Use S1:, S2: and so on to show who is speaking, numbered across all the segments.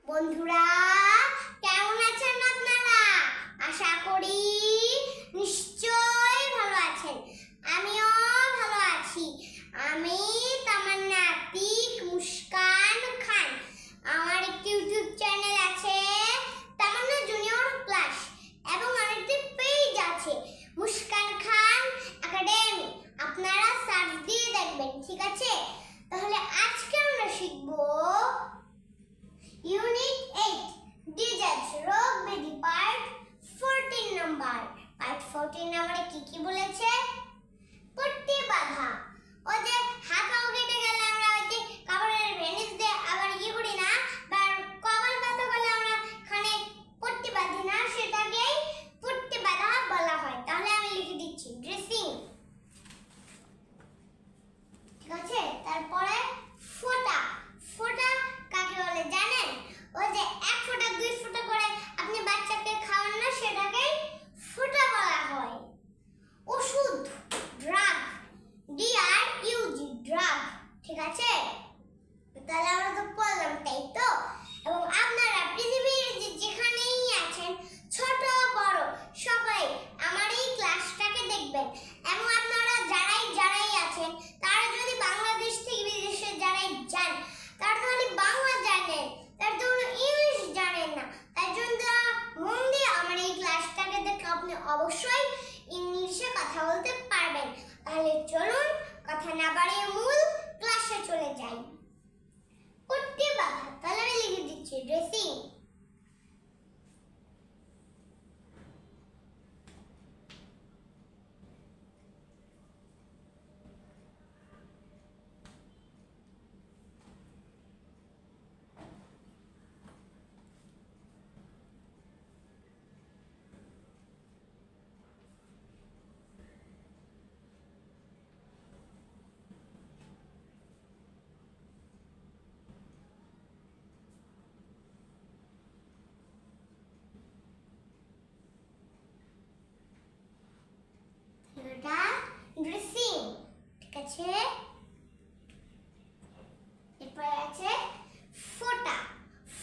S1: বন্ধুরা কেমন আছেন আপনারা? আশা করি নিশ্চয়ই ভালো আছেন। আমিও ভালো আছি। আমি তামান্না আতিক মুস্কান খান। আমার একটি ইউটিউব চ্যানেল আছে তামান্না জুনিয়র ক্লাস এবং আরেকটি পেজ আছে মুস্কান খান একাডেমি। আপনারা সার্চ দিয়ে দেখবেন, ঠিক আছে? তাহলে আজকে আমরা শিখব Unit 8 Digits রোগ ব্যাধি পার্ট 14 নাম্বার। পার্ট 14 নম্বরে কি বলেছে? পট্টি বাঁধা। ও যে হাত পা কেটে গেলে আমরা ওই যে কাপড়ের ভ্যানিশ দিয়ে আবার করি না, বা কপাল ব্যথা করলে আমরা এখানে পট্টি বাঁধি না, সেটাকেই পট্টি বাঁধা বলা হয়। তাহলে আমি লিখে দিচ্ছি ড্রেসিং, ঠিক আছে? তারপরে ফোঁটা। ফোঁটা কাকে বলে জানেন? ওই যে এক ফোঁটা দুই ফোঁটা করে আপনি বাচ্চাকে খাওয়ান না, সেটাকেই ফোঁটা বলা হয়। ওষুধ, ড্রাগ, DRUG ড্রাগ, ঠিক আছে? তাহলে আমরা তো বললাম, তাই তো? এবং আপনারা পৃথিবীর যেখানেই আছেন, ছোট বড় সবাই আমার এই ক্লাসটাকে দেখবেন। এবং আপনারা যারাই আছেন, তারা যদি বাংলাদেশ থেকে বিদেশে যারাই যান, তারা তাহলে বাংলা জানেন, তার জন্য ইংলিশ জানেন না, তার জন্য মন দিয়ে আমার এই ক্লাসটাকে দেখে আপনি অবশ্যই ইংলিশে কথা বলতে পারবেন। তাহলে চলুন কথা না বাড়িয়ে মূল ক্লাসে চলে যাই। পট্টি বাঁধা, তাহলে আমি লিখে দিচ্ছি ড্রেসিং। ড্রেসিং, ঠিক আছে? এরপরে আছে ফোঁটা।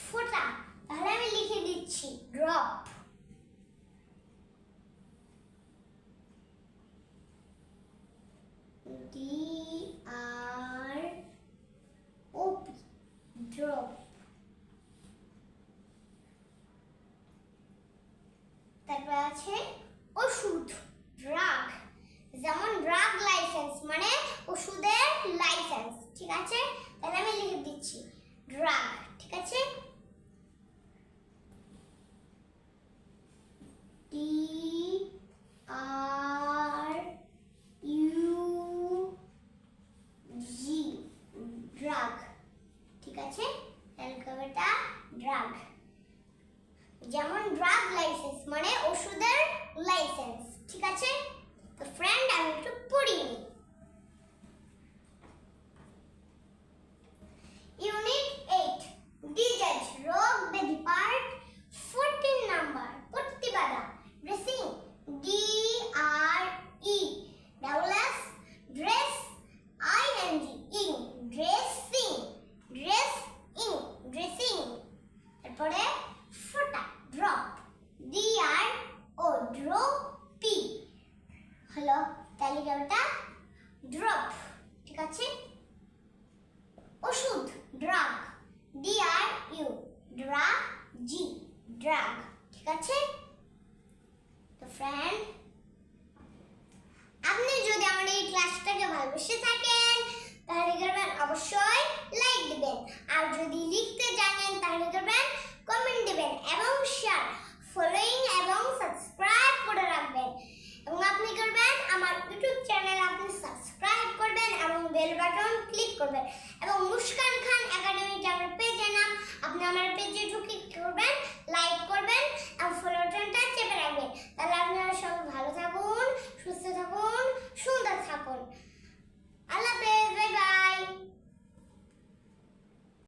S1: ফোঁটা, তাহলে আমি লিখে দিচ্ছি ড্রপ। DROP drop. তারপরে আছে ওষুধ, ড্রাগ। যেমন ড্রাগ লাইসেন্স মানে ওষুধের লাইসেন্স, ঠিক আছে? তাহলে আমি লিখে দিচ্ছি ড্রাগ, ঠিক আছে? DRUG ড্রাগ, ঠিক আছে? এটা ড্রাগ। যেমন ড্রাগ লাইসেন্স মানে ওষুধের লাইসেন্স, ঠিক আছে? তো ফ্রেন্ড, আমি একটু পড়ি নি। ইউনিট 8 ডিজিজ রোগ ব্যাধি পার্ট 14 নাম্বার। পট্টি বাঁধা, ড্রেসিং, DRESS ড্রেস, ING ইং ড্রেসিং, ড্রেসিং। তারপরে ফোঁটা, ড্রপ, DRO ড্রপি হলো তালিকাটা ড্রপ, ঠিক আছে? ওষুধ, ড্রাগ, DRU DRG ড্রাগ, ঠিক আছে? তো ফ্রেন্ড, আপনি যদি আমার এই ক্লাসটাকে ভালোবেসে থাকেন, তাহলে করবেন অবশ্যই লাইক দিবেন। আর যদি লিখতে জানেন, তাহলে করবেন কমেন্ট দিবেন এবং শেয়ার। ফলোইং